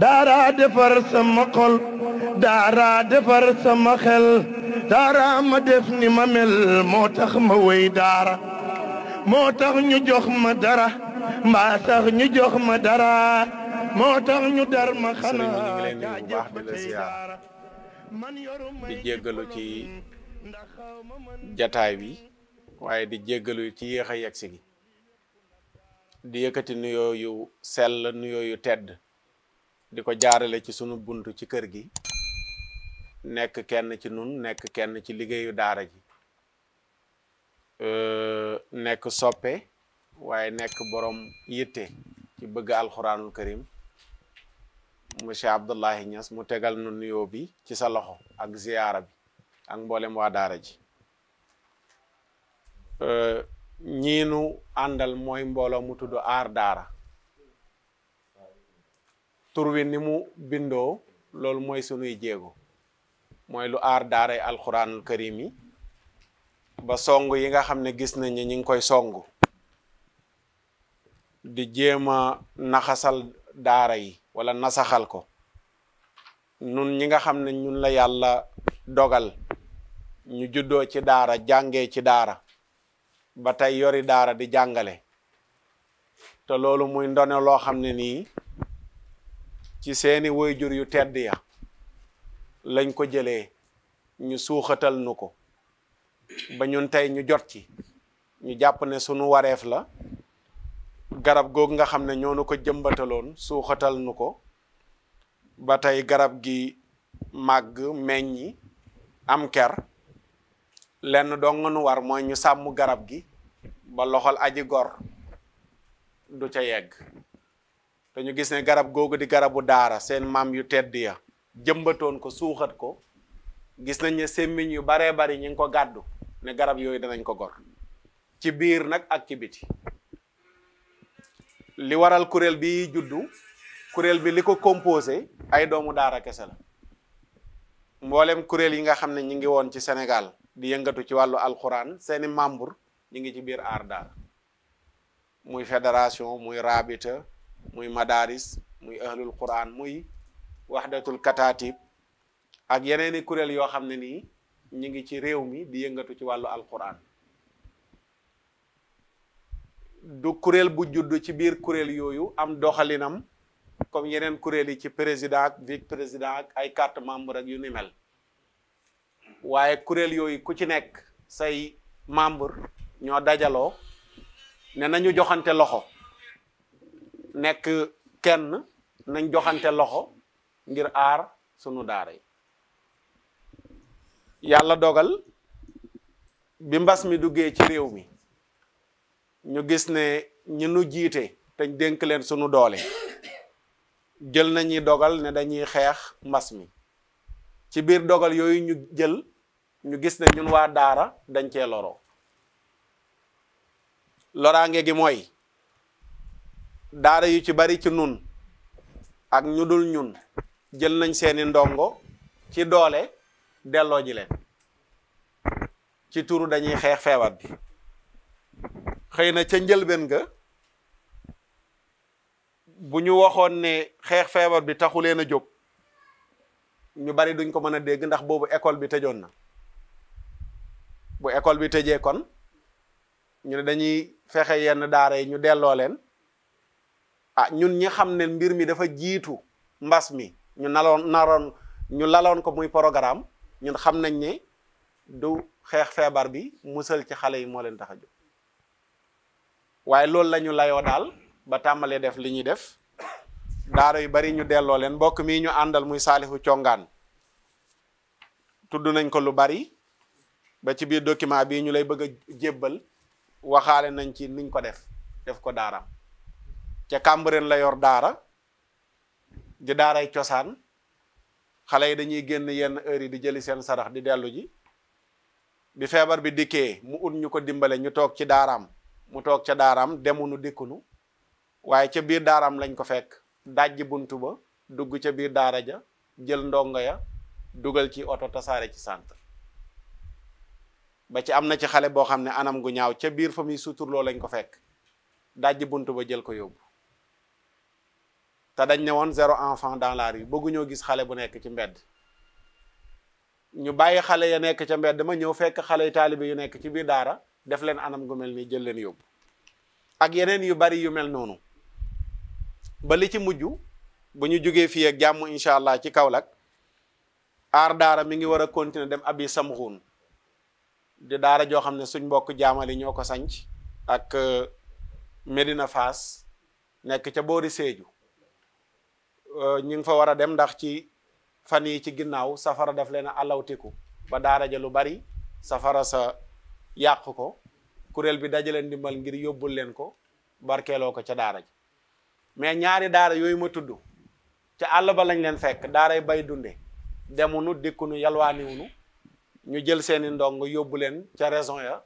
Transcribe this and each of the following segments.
daara defar sama xol daara defar sama xel daara ma def ni ma mel moo tax ma wéy daara moo tax ñu jox ma dara mbaa sax ñu jox ma dara moo tax ñu dar ma xanaa jaajëf bu baax di la ziar di jéggalu ci jataay bi waaye di jéggalu ci yéex a yegsi gi di yëkkati nuyoo yu sell nuyoo yu tedd di ko jaarale ci sunu buntu ci kër gi nekk kenn ci nun nekk kenn ci liggéeyu daara ji nekk soppe waaye nekk borom yitte ci bëgg alxuraanul karim monsieur Abdullahi Niass mu tegal nu nuyoo bi ci sa loxo ak ziyaara bi ak mboolem waa daara ji ñiinu àndal mooy mbooloo mu tudd aar daara tur wi ni mu bindoo loolu mooy sunuy jéego mooy lu aar daaray alxuraanul karim yi ba song yi nga xam ne gis nañ ne ñi ngi koy songu di jéem a naxasal daara yi wala nasaxal ko nun ñi nga xam ne ñun la yàlla dogal ñu juddoo ci daara jàngee ci daara ba tey yori daara di jàngale te loolu muy ndone loo xam ne nii ci seeni waajur yu tedd ya lañ ko jëlee ñu suuxatal nu ko ba ñun tey ñu jot ci ñu jàpp ne sunu wareef la garab googu nga xam ne ñoo nu ko jëmbataloon suuxatal nu ko ba tey garab gi màgg meññi am ker lenn dong nga nu war mooy ñu sàmm garab gi ba loxol aji gor du ca yegg te ñu gis ne garab googu di garabu daara seen maam yu tedd ya jëmbatoon ko suuxat ko gis nañ ne semmiñ yu baree bari ñu ngi ko gàddu ne garab yooyu danañ ko gor ci biir nag ak ci biti li waral kuréel bi juddu kuréel bi li ko composé ay doomu daara kese la mboolem kuréel yi nga xam ne ñi ngi woon ci Sénégal di yëngatu ci wàllu alxuraan seeni membre ñi ngi ci biir aar daara muy fédération muy rabita muy madaris muy ahlul quran muy wahdatul katatib ak yeneeni kuréel yoo xam ne nii ñi ngi ci réew mi di yëngatu ci wàllu alquran du kuréel bu judd ci biir kuréel yooyu am doxalinam comme yeneen kuréel yi ci président ak vice président ak ay carte membre ak yu ni mel waaye kuréel yooyu ku ci nekk say membre ñoo dajaloo ne nañu joxante loxo nekk kenn nañ joxante loxo ngir aar sunu daara yi yàlla dogal bi mbas mi duggee ci réew mi ñu gis ne ñi nu jiite te dénk leen sunu doole jël nañuy dogal ne dañuy xeex mbas mi ci biir dogal yooyu ñu jël ñu gis ne ñun waa daara dañ cee loroo loraange gi mooy daara yu ci bari ci nun ak ñu dul ñun jël nañ seeni ndongo ci doole delloo ji leen ci turu dañuy xeex feebar bi xëy na ca njëlbeen ga bu ñu waxoon ne xeex feebar bi taxu leen a jóg ñu bari duñ ko mën a dégg ndax boobu école bi tëjoon na bu école bi tëjee kon ñu ne dañuy fexe yenn daara yi ñu delloo leen ah ñun ñi xam ne mbir mi dafa jiitu mbas mi ñu ñu laloon ko muy programme ñun xam nañ ne du xeex feebar bi musal ci xale yi moo leen tax a jóg waaye loolu la ñu layoo daal ba tàmbalee def li ñuy def daara yu bari ñu delloo leen mbokk mi ñu àndal muy Saalihu Congaan tudd nañ ko lu bari ba ci biir document bii ñu lay bëgg a jébbal waxaale nañ ci niñ ko def ko daaraam ca Cambérène la yor daara di daaray cosaan xale yi dañuy génn yenn heures yi di jëli seen sarax di dellu ji bi feebar bi dikkee mu ut ñu ko dimbale ñu toog ci daaraam mu toog ca daaraam demunu dikkunu waaye ca biir daaraam lañ ko fekk dajji buntu ba dugg ca biir daara ja jël ndongo ya dugal ci oto tasaare ci centre ba ci am na ci xale boo xam ne anam gu ñaaw ca biir fa muy suturloo lañ ko fekk dajji buntu ba jël ko yóbbu te dañ ne woon 0 enfant dans la rue bëgguñoo gis xale bu nekk ci mbedd ñu bàyyi xale ya nekk ca mbedd ma ñëw fekk xale yu taalibe yu nekk ci biir daara def leen anam gu mel nii jël leen yóbbu ak yeneen yu bari yu mel noonu ba li ci mujj bu ñu jógee fii ak jàmm incha allah ci Kaolack aar daara mi ngi war a continuer dem abi samxuun di daara joo xam ne suñ mbokk jaamali ñoo ko sanc ak Medina Fass nekk ca boori Sédhiou ñu ngi fa war a dem ndax ci fan yi ci ginnaaw safara daf leen a alawtiku ba daara ja lu bari safara sa yàq ko kuréel bi dajaleen ndimbal ngir yóbbul leen ko barkeeloo ko ca daara ji mais ñaari daara yooyu ma tudd ca àll ba lañ leen fekk daaray bay dunde demunu dikkunu yalwaaniwunu ñu jël seeni ndong yóbbu leen ca raison ya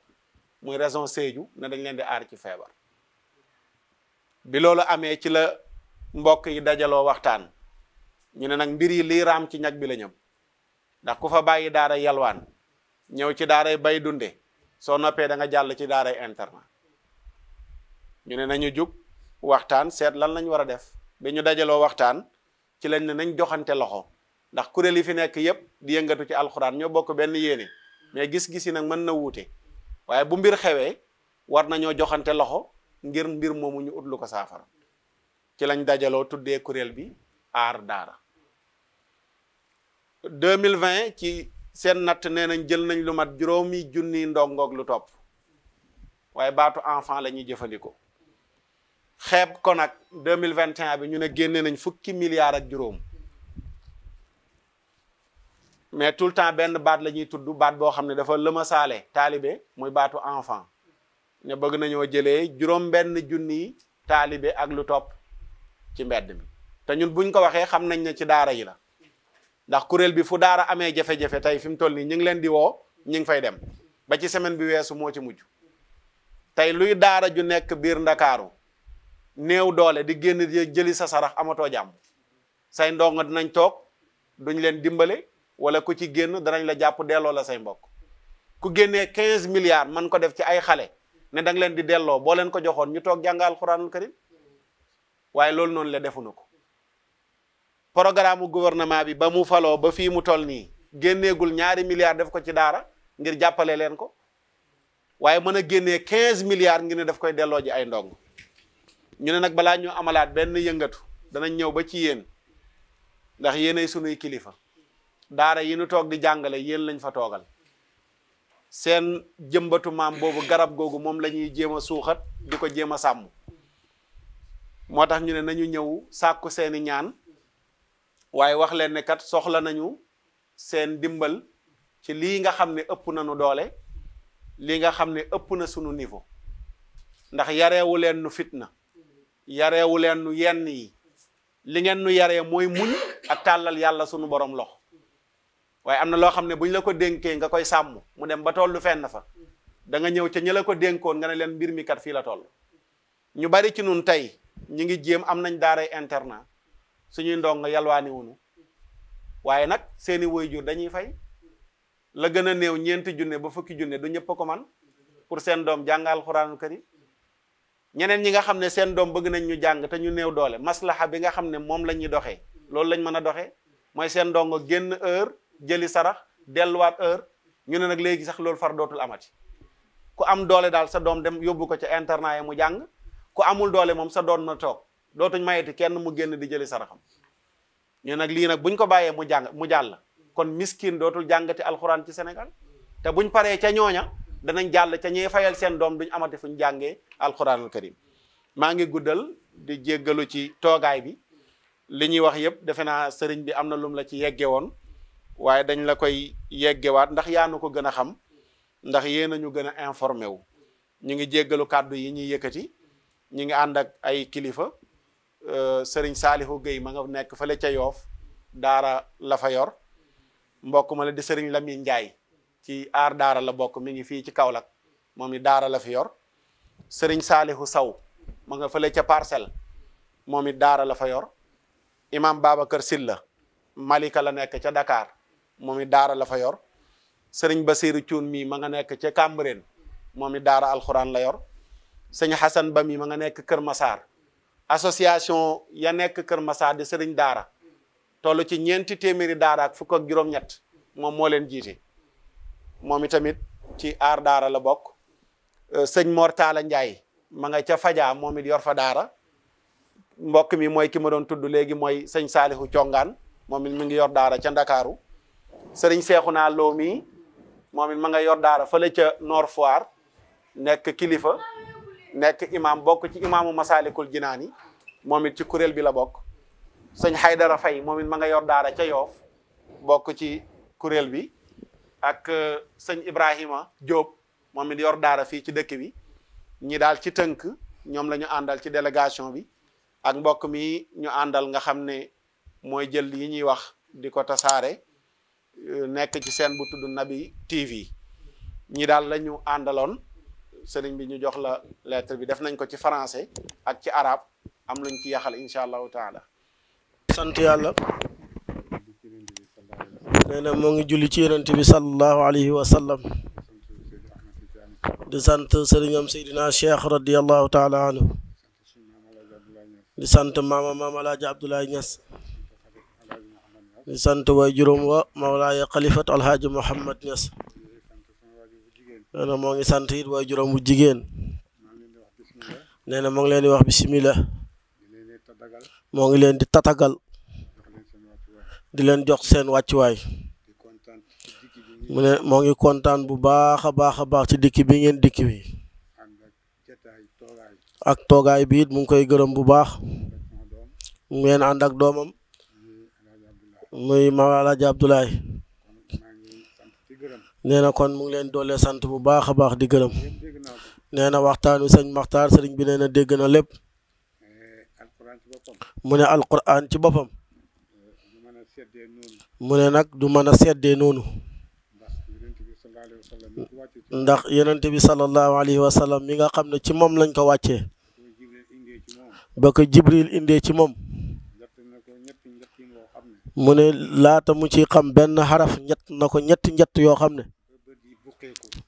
muy raison Sédhiou ne dañ leen di aar ci feebar bi loolu amee ci la mbokk yi dajaloo waxtaan ñu ne nag mbir yi lii raam ci ñag bi la ñëm ndax ku fa bàyyi daara yalwaan ñëw ci daaray bay dunde soo noppee da nga jàll ci daaray internat ñu ne nañu jug waxtaan seet lan lañ war a def bi ñu dajaloo waxtaan ci lañ ne nañ joxante loxo ndax kuréel yi fi nekk yépp di yëngatu ci alxuraan ñoo bokk benn yéene mais gis-gis yi nag mën na wuute waaye bu mbir xewee war nañoo joxante loxo ngir mbir moomu ñu ut lu ko saafara ci lañ dajaloo tuddee kuréel bi aar daara 2020 ci seen natt nee nañ jël nañ lu mat 5 junniy ndongoog lu topp waaye baatu enfant la ñuy jëfandikoo xeeb ko nag 2021 bi ñu ne génne nañ fukki milliards ak juróom mais tout le temps benn baat la ñuy tudd baat boo xam ne dafa lëmasaale taalibe muy baatu enfant ne bëgg nañoo jëlee juróom-benn junniy taalibe ak lu topp ci mbedd mi te ñun buñ ko waxee xam nañ ne ci daara yi la ndax kuréel bi fu daara amee jafe-jafe tey fi mu toll nii ñu ngi leen di woo ñu ngi fay dem ba ci semaine bi weesu moo ci mujj tey luy daara ju nekk biir ndakaaru néew doole di génn di jëli sa sarax amatoo jàmm say ndongo dinañ toog duñ leen dimbale wala ku ci génn danañ la jàpp delloo la say mbokk ku génnee 15 milliards man ko def ci ay xale ne da nga leen di delloo boo leen ko joxoon ñu toog jàng alxuraanul karim waaye loolu noonu la defuñu ko programme gouvernement bi ba mu faloo ba fii mu toll nii génneegul 2 milliards def ko ci daara ngir jàppale leen ko waaye mën a génnee 15 milliards ngir ne daf koy delloo ji ay ndong ñu ne nag balaa ñu amalaat benn yëngatu danañ ñëw ba ci yéen ndax yéenay sunuy kilifa daara yi nu toog di jàngale yéen lañ fa toogal seen jëmbatu maam boobu garab googu moom la ñuy jéem a suuxat di ko jéem a sàmm moo tax ñu ne nañu ñëw sàkku seeni ñaan waaye wax leen ne kat soxla nañu seen dimbal ci lii nga xam ne ëpp nañu doole lii nga xam ne ëpp na sunu niveau ndax yareewu leen nu fitna yareewu leen nu yenn yi li ngeen nu yaree mooy muñ ak tàllal yàlla sunu borom lox waaye am na loo xam ne buñ la ko dénkee nga koy sàmm mu dem ba tollu fenn fa da nga ñëw ca ña la ko dénkoon nga ne leen mbir mi kat fii la toll ñu bari ci nun tey ñu ngi jéem am nañ daaray internat suñuy ndongo yalwaani wunu waaye nag seeni waajur dañuy fay la gën a néew 4 junne ba 10 junne du ñëpp ko man pour seen doom jàng alxuraanul karim ñeneen ñi nga xam ne seen doom bëgg nañ ñu jàng te ñu néew doole maslaha bi nga xam ne moom la ñuy doxee loolu lañ mën a doxee mooy seen ndongo génn heure jëli sarax delluwaat heure ñu ne nag léegi sax loolu far dootul amati ku am doole daal sa doom dem yóbbu ko ca internat yi mu jàng ku amul doole moom sa doon na toog dootuñ mayeti kenn mu génn di jëli saraxam ñu nag lii nag buñ ko bàyyee mu jàll kon miskin dootul jàngati alxuraan ci Sénégal te buñ paree ca ñooña danañ jàll ca ñuy fayal seen doom duñ amati fuñ jàngee alxuraanul karim maa ngi guddal di jéggalu ci toogaay bi li ñuy wax yëpp defe naa sëriñ bi am na lum la ci yegge woon waaye dañ la koy yeggewaat ndax yaa nu ko gën a xam ndax yéen a ñu gën a informé wu ñu ngi jéggalu kàddu yi ñuy yëkkati ñu ngi ànd ak ay kilifa sëriñ Saalihu Guèye ma nga nekk fële ca Yoof daara la fa yor mbokk ma la di sëriñ Lamine Ndiaye ci aar daara la bokk mi ngi fii ci Kaolack moom i daara la fi yor sëriñ Saalihu Saw ma nga fële ca Parcelles moom it daara la fa yor imam Babacar Silla Malika la nekk ca Dakar moom it daara la fa yor sëriñ Basiru Cuun mii ma nga nekk ca Cambérène moom it daara alxuraan la yor sëñ Xasan Ba mi ma nga nekk Kër Masaar association ya nekk Kër Massar di sëriñ daara toll ci 4 téeméeri daara ak fukk ak juróom-ñett moom moo leen jiite moom itamit ci aar daara la bokk. sëñ Mor Talla Ndiaye ma nga ca Fadia moom it yor fa daara mbokk mi mooy ki ma doon tudd léegi mooy sëñ Saalihu Congaan moom it mi ngi yor daara ca Ndakaaru sëriñ Seexuna Lo mi moom it ma nga yor daara fële ca Nord Foire nekk kilifa nekk imam bokk ci imaamu Masalikul Jinaani moom it ci kuréel bi la bokk sëñ Haydara Fay moom it ma nga yor daara ca Yoof bokk ci kuréel bi ak sëñ Ibrahima Diop moom it yor daara fii ci dëkk bi ñi daal ci tënk ñoom la ñu àndal ci délégation bi ak mbokk mi ñu àndal nga xam ne mooy jël yi ñuy wax di ko tasaare nekk ci seen bu tudd Nabi TV ñi daal la ñu àndaloon sëriñ bi ñu jox la lettre bi def nañ ko ci français ak ci arabe am luñ ci yaxal incha allahu taala. sant yàlla nee na moo ngi julli ci yonent bi sallallahu alayhi wa sallam di sant sëriñam Seydina Cheikh radiyallahu taala anhu di sant maam Alaaji Abdoulaye Niass di sant way juróom wa Mawlaaya Xalifat Alhaaji Mouhamad Niass nee na moo ngi sant it way juróom bu jigéen nee na moo ngi leen di wax bismillah moo ngi leen di tatagal di leen jox seen wàccuwaay mu ne moo ngi kontaan bu baax a baax ci dikki bi ngeen dikki bi ak toogaay bi it mu ngi koy gërëm bu baax mu ngeen ànd ak doomam muy Mawla Alaaji Abdoulaye nee na kon mu ngi leen doole sant bu baax a baax di gërëm nee na waxtaanu sëñ Maxtaar sëriñ bi nee na dégg na lépp mu ne alquran ci boppam mu ne nag du mën a seddee noonu ndax yonent bi sallallahu alayhi wa sallam mi nga xam ne ci moom lañ ko wàccee ba ko Jibril indee ci moom mu ne laata mu ci xam benn xaraf ñett na ko ñetti njett yoo xam ne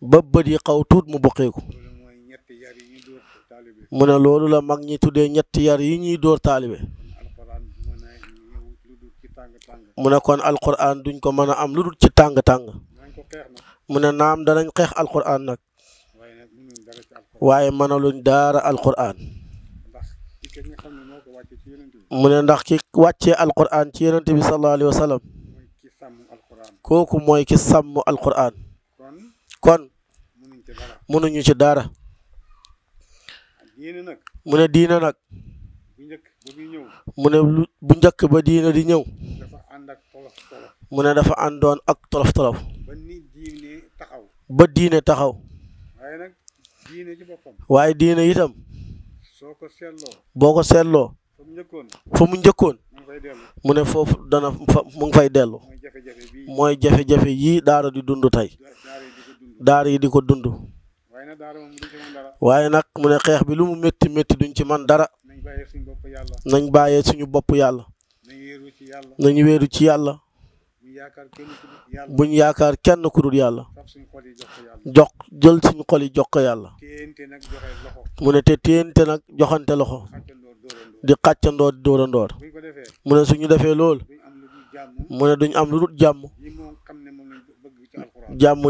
ba bët yi xaw tuut mu buqeeku mu ne loolu la mag ñi tuddee ñetti yar yi ñuy dóor taalibe mu ne kon alquran duñ ko mën a am lu dul ci tàng-tàng mu ne naam danañ xeex alquran nag waaye mënaluñ daara alquran mu ne ndax ki wàccee alquran ci yonent bi sallallahu alayhi wa sallam kooku mooy ki sàmm alquran kon mënuñu ci dara mu ne diina nag mu ne bu njëkk ba diina di ñëw mu ne dafa àndoon ak tolof-tolof ba diine taxaw waaye diine itam boo ko seetloo fa mu njëkkoon mu ne foofu dana mu ngi fay dellu mooy jafe-jafe yii daara di dund tey daara yi di ko dund waaye nag mu ne xeex bi lu mu métti métti duñ ci man dara nañ bàyyee suñu bopp yàlla nañu wéeru ci yàlla buñ yaakaar kenn ku dul yàlla jox jël suñu xol yi jox ko yàlla mu ne te téente nag joxante loxo di xàccandoor di dóorandoor mu ne suñu defee lool mu ne duñ am lu dul jàmm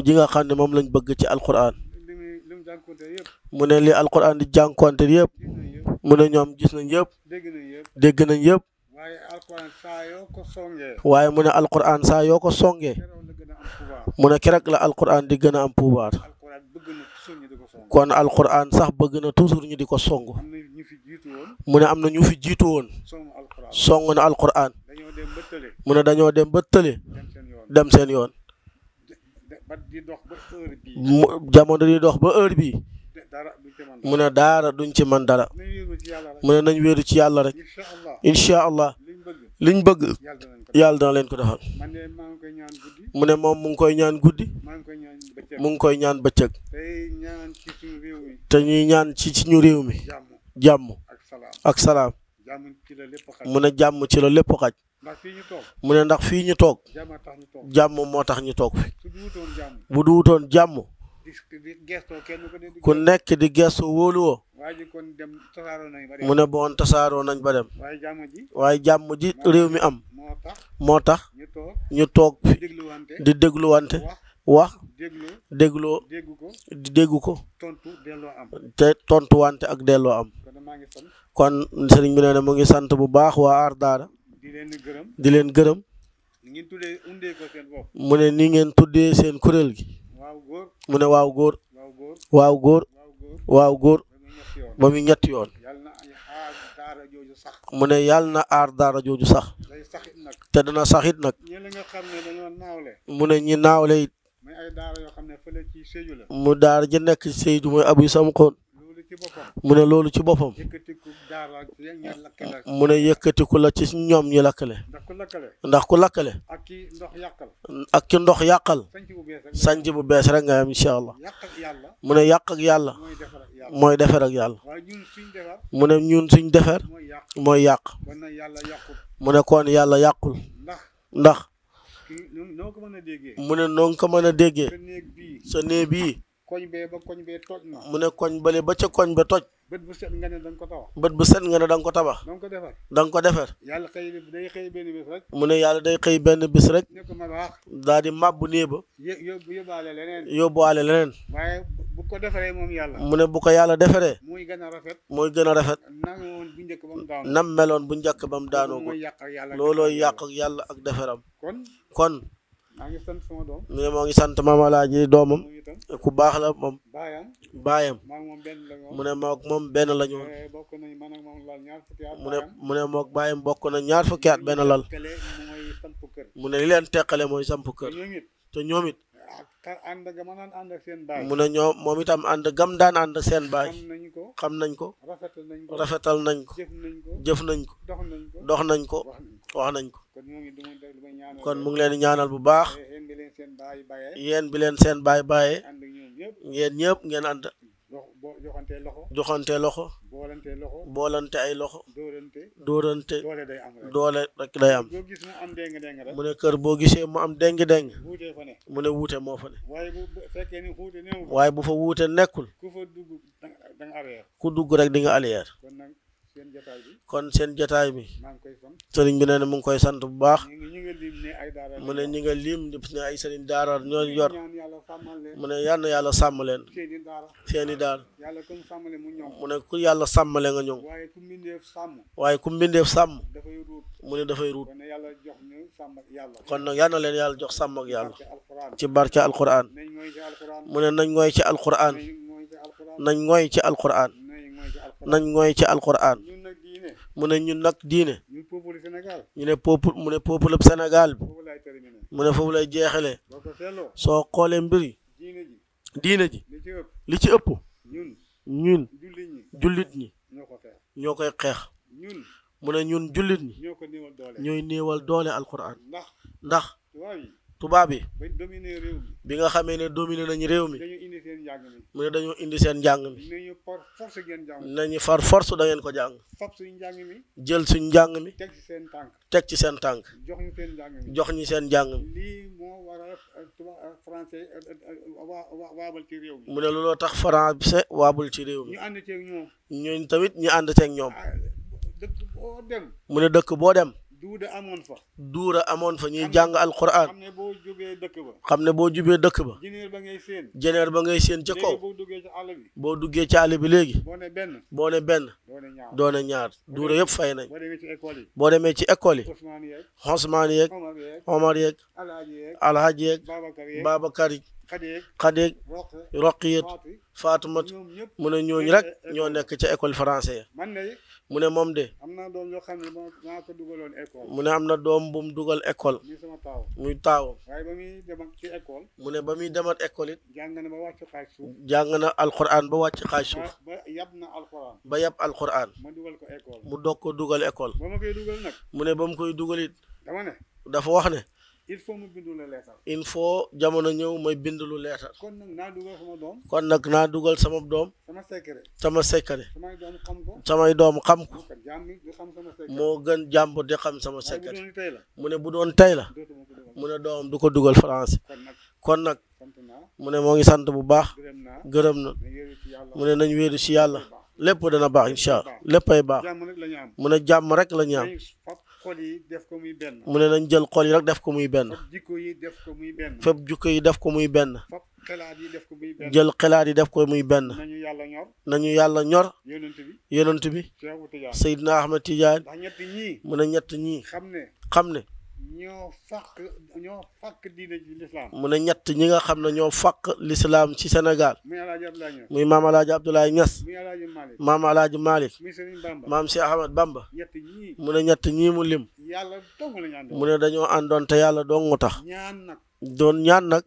ji nga xam ne moom lañ bëgg ci alquran mu ne li alquran di jànkuwante yëpp mu ne ñoom gis nañ yëpp dégg nañ yëpp waaye mu ne alquran saa yoo ko songee mu ne keroog la alquran di gën a am pouvoir kon alquran sax bëgg na toujours ñu di ko song mu ne am na ñu fi jiitu woon song na alquran mu ne dañoo dem ba tële dem seen yoon jamono di dox ba heure bii mu ne daara duñ ci man dara mu ne nañ wéeru ci yàlla rek incha allah liñ bëgg yàlla dana leen ko defal mu ne moom mu ngi koy ñaan guddi mu ngi koy ñaan bëccëg te ñuy ñaan ci suñu réew mi jàmm ak salaam mu ne jàmm ci la lépp xaj mu ne ndax fii ñu toog jàmm moo tax ñu toog fi bu duwutoon jàmm di gestoo kenn ko de ku nekk di gestu wóoluwoo waa ji kon dem tasaaroo nañ ba dem mu ne boon tasaaroo nañ ba dem waaye jàmm ji waaye jàmm ji réew mi am moo tax moo tax ñu toog ñu toog fi dégluwante di dégluwante wax wax dégloo dégloo dégg ko di déggu ko tontu delloo am te tontuwante ak delloo am kon maa ngi sant kon sëriñ bi nee na mu ngi sant bu baax waa Aar Daara di leen gërëm di leen gërëm ngeen tuddee undee ko seen bopp mu ne ni ngeen tuddee seen kuréel gi waaw góor mu ne waaw góor waaw góor waaw góor waaw góor waaw góor ba muy ñetti yoon ba muy ñetti yoon yàlla na aar daara jooju sax mu ne yàlla na Aar Daara jooju sax day saxit nag te dana saxit nag ñi la nga xam ne dañoo naawle mu ne ñi naawle it muy ay daara yoo xam ne fële ci Sédhiou la mu daara ji nekk Seydou mooy Abu Samxoon loolu ci boppam mu ne loolu ci boppam yëkkatiku daara ña lakkale mu ne yëkkatiku la ci ñoom ñi lakkale ndax ku lakkale ndax ku lakkale ak ki ndox yàqal ak ki ndox yàqal sanc bu bees rek sanc bu bees rek nga am incha allah yàq ak yàlla mu ne yàq ak yàlla mooy defar ak yàlla mooy defar ak yàlla waaye ñun suñ defar mu ne ñun suñ defar mooy yàq mooy yàq kon nag yàlla yàqul mu ne kon yàlla yàqul ndax ndax kii noo ko mën a déggee mu ne noo nga ko mën a déggee sa néeg bii sa néeg bii koñ bee ba koñ bee toj na mu ne koñ bale ba ca koñ ba toj bët bu set nga ne da nga ko tabax bët bu set nga ne da nga ko tabax da nga ko defar da nga ko defar yàlla xëy day xëy benn bés rek mu ne yàlla day xëy benn bis rek ne ko ma baax daal di màbbu néeg ba yóbbaale leneen yóbbuwaale leneen waaye bu ko defaree moom yàlla mu ne bu ko yàlla defaree muy gën a rafet mooy gën a rafet nanga woon bu njëkk ba mu daanu nam meloon bu njëkk ba mu daanoo ko mooy yàq ak yàlla loolooy yàq ak yàlla ak defaram kon kon maa ngi sant sama doom mu ne moo ngi sant Maam Alaaji doomam moom itam ku baax la moom baayam baayam maa ngi moom benn la mu ne mook moom benn la ñu woon bokk nañ man ak moom laal ñaar fukki at mu ne mook baayam bokk na ñaar fukki at benn lal tele mooy samp kër mu ne li leen teqale mooy samp kër ñoom it te ñoom it ak ànd ga ma naan ànd ak seen baay mu ne ñoom moom itam ànd gam daan ànd seen baay xam nañ ko xam nañ ko rafetal nañ ko rafetal nañ ko jëf nañ ko jëf nañ ko dox nañ ko dox nañ ko wax nañ ko wax nañ ko kon ñoom it du ma def lu may ñaanal kon mu ngi leen di ñaanal bu baax yéen bi leen seen baay bàyyee yéen bi leen seen baay bàyyee ànd ak ñoom ñëpp ngeen ñëpp ngeen ànd joxante loxo joxante loxo boolante loxo boolante ay loxo dóorante dóorante doole day am rek doole rek day am boo gis mu am déng-déng rek mu ne kër boo gisee mu am déng-déng wuutee fa ne mu ne wuute moo fa ne waaye bu fekkee ni xuute néew fa waaye bu fa wuute nekkul ku fa dugg da nga arrière ku dugg rek di nga allier kon nag seen jotaay bi kon seen jotaay bi maa ngi koy sant sëriñ bi nee na mu ngi koy sant bu baax ñu ngi lim ne ay daara mu ne ñi nga lim di ne ay sëriñ daara ñoo yor ñaan yàlla sàmmal leen mu ne yal na yàlla sàmm leen seeni daara seeni daara yàlla comme sàmmale mu ñoom mu ne ku yàlla sàmmale nga ñoŋ waaye ku mbindeef sàmm waaye ku mbindeef sàmm dafay ruut mu ne dafay ruut kon ne yàlla jox ñu sàmm ak yàlla kon nag yal na leen yàlla jox sàmm ak yàlla ci alquran ci barke alquran nañ mooy ci alquran mu ne nañ ngooy ci alquran nañ mooy ci alquran nañ ngooy ci alquran nañ mooy ci alquran nañ ngooy ci alquran ñun nag diine mu ne ñun nag diine ñun peuple Sénégal ñu ne peuple mu ne peuple Sénégal bi foofu laay terminé mu ne foofu lay jeexalee boo ko seetloo soo xoolee mbir yi diine ji diine ji li ci ëpp li ci ëpp ñun ñun jullit ñi jullit ñi ñoo ko xeex ñoo koy xeex ñun mu ne ñun jullit ñi ñoo ko néewal doole ñooy néewal doole alquran ndax tubaab yi tubaab yi ba dominé réew mi bi nga xamee ne dominé nañ réew mi dañu indi seen njàng mi mu ne dañoo indi seen njàng mi nañu par force ngeen jàng nañu far force da ngeen ko jàng fab suñu njàng mi jël suñ njàng mi teg ci seen tànk teg ci seen tànk jox ñu seen njàng mi jox ñi seen njàng mi lii moo waral tubaab français waabal ci réew mi mu ne looloo tax français waabul ci réew mi ñu ànd ceeg ñoom ñooñ tamit ñu ànd teeg ñoom dëkk boo dem mu ne dëkk boo dem duuda amoon fa duura amoon fa ñuy jàng alquran xam ne boo jógee dëkk ba xam ne boo jubee dëkk ba jineer ba ngay séen jeneer ba ngay séen ca kaw boo duggee ci àll bi boo duggee ci àll bi léegi boo ne benn boo ne benn doo ne ñaar doone ñaar duura yëpp fay nañ boo demee ci école yi boo demee ci école yi Ousmane yeeg Osmaan yeeg Omar yeeg Omar yeeg Alaaji yeeg Alhaji yeeg Babacar yeeg Babacar yi Xadi yeeg Xadeeg Roqe Roqiyat Faati Fatumat ñoom ñëpp mu ne ñooñu rek ñoo nekk ca école français man de mu ne moom de am naa doom yoo xam ne maa ko dugaloon école mu ne am na doom bu mu dugal école muy sama taaw muy taawam waaye ba muy dem ak ci école mu ne ba muy demat école it jàng na ba wàcc xaaj suuf jàng na alquran ba wàcc xaaj suuf ba yab na alxuraan ba yab alquran ma dugal ko école mu doog ko dugal école ba ma koy dugal nag mu ne ba mu koy dugal it dama ne dafa wax ne il faut mu bindu la leetar il faut jamono ñëw may bind lu leetar kon nag naa dugal sama doom kon nag naa dugal sama doom sama secret sama secret samay doom xam ko samay doom xam ko kat jàmm di xam sama secret moo gën jàmbur di xam sama waaye bu secret doon tey la mu ne bu doon tey la dootuma ko dugal mu ne doomam du ko dugal français kon nag kon nag sant mu ne moo ngi sant bu baax gërëm naa gërëm na na yéeru ci yàlla mu ne nañ wéeru ci yàlla lépp dana baax incha allah léppay baax jàmm rek la ñu am mu ne jàmm rek la ñu am nañ fab xol yi def ko muy benn mu ne nañ jël xol yi rek def ko muy benn fab jikko yi def ko muy benn fépp jukko yi def ko muy benn fab xelaat yi def ko muy benn jël xelaat yi def ko muy benn nañu yàlla ñor nañu yàlla ñor yonent bi yonent bi Cheikh Tidiane Seydina Ahmed Tidiane ndax ñett ñii mu ne ñett ñii xam ne ñoo fàkk diine ci lislaam mu ne ñett ñi nga xam ne ñoo fàq lislaam ci Sénégal muy Alaaji Abdoulaye Niass muy maam Alaaji Abdoulaye Niass muy Alaaji Malick maam Alaaji Malick muy Serigne Bamba maam Cheikh Ahmed Bamba ñett ñii mu ne ñett ñii mu lim yàlla dong la ñu àndoon mu ne dañoo àndoon te yàlla dong mu tax ñaan nag doon ñaan nag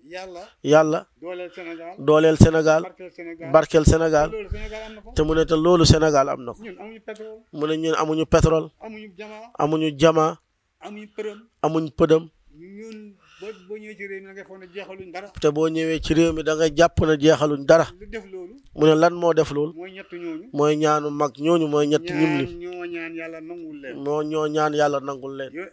yàlla dooleel Sénégal dooleel Sénégal barkeel Sénégal loolu Sénégal am na ko te mu ne te loolu Sénégal am na ko ñun amuñu pétrole mu ne ñun amuñu pétrole amuñu jamaa amuñu jama amuñu përëm amuñ pëdëm ñun boo ñëwee ci réew mi da ngay foog ne jeexaluñ dara te boo ñëwee ci réew mi da ngay jàpp ne jeexaluñ dara lu def loolu mu ne lan moo def loolu mooy ñett ñooñu mooy ñaanu mag ñooñu mooy ñett ñim li ñoo ñaan yàlla nangul leen moo ñoo ñaan yàlla nangul leen yooyu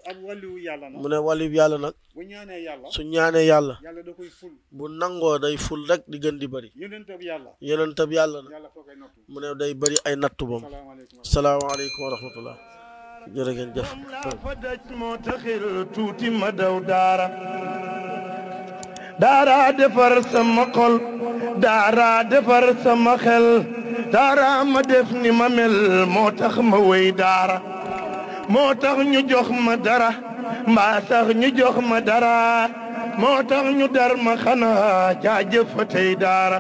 ab wàlliwu yàlla nag mu ne wàllu yàlla nag bu ñaanee yàlla su ñaanee yàlla yàlla da koy ful bu nangoo day ful rek di gën di bëri yonentab yàlla yonentab yàlla nag yàlla foo koy nattu mu ne day bëri ay nattu moom salaamaaleykum wa rahmatullah jërë ngeen jëf laa fa daj moo taxil tuuti ma daw daara daara defar sama xol daara defar sama xel daara ma def ni ma mel moo tax ma wéy daara moo tax ñu jox ma dara mbaa sax ñu jox ma dara moo tax ñu dar ma xanaa jaajëf fa tey daara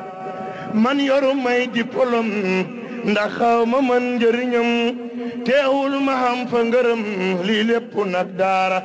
man yoru may diplôme ndax xaw ma mën njëriñam teewul ma xam fa ngërëm lii lépp nag daara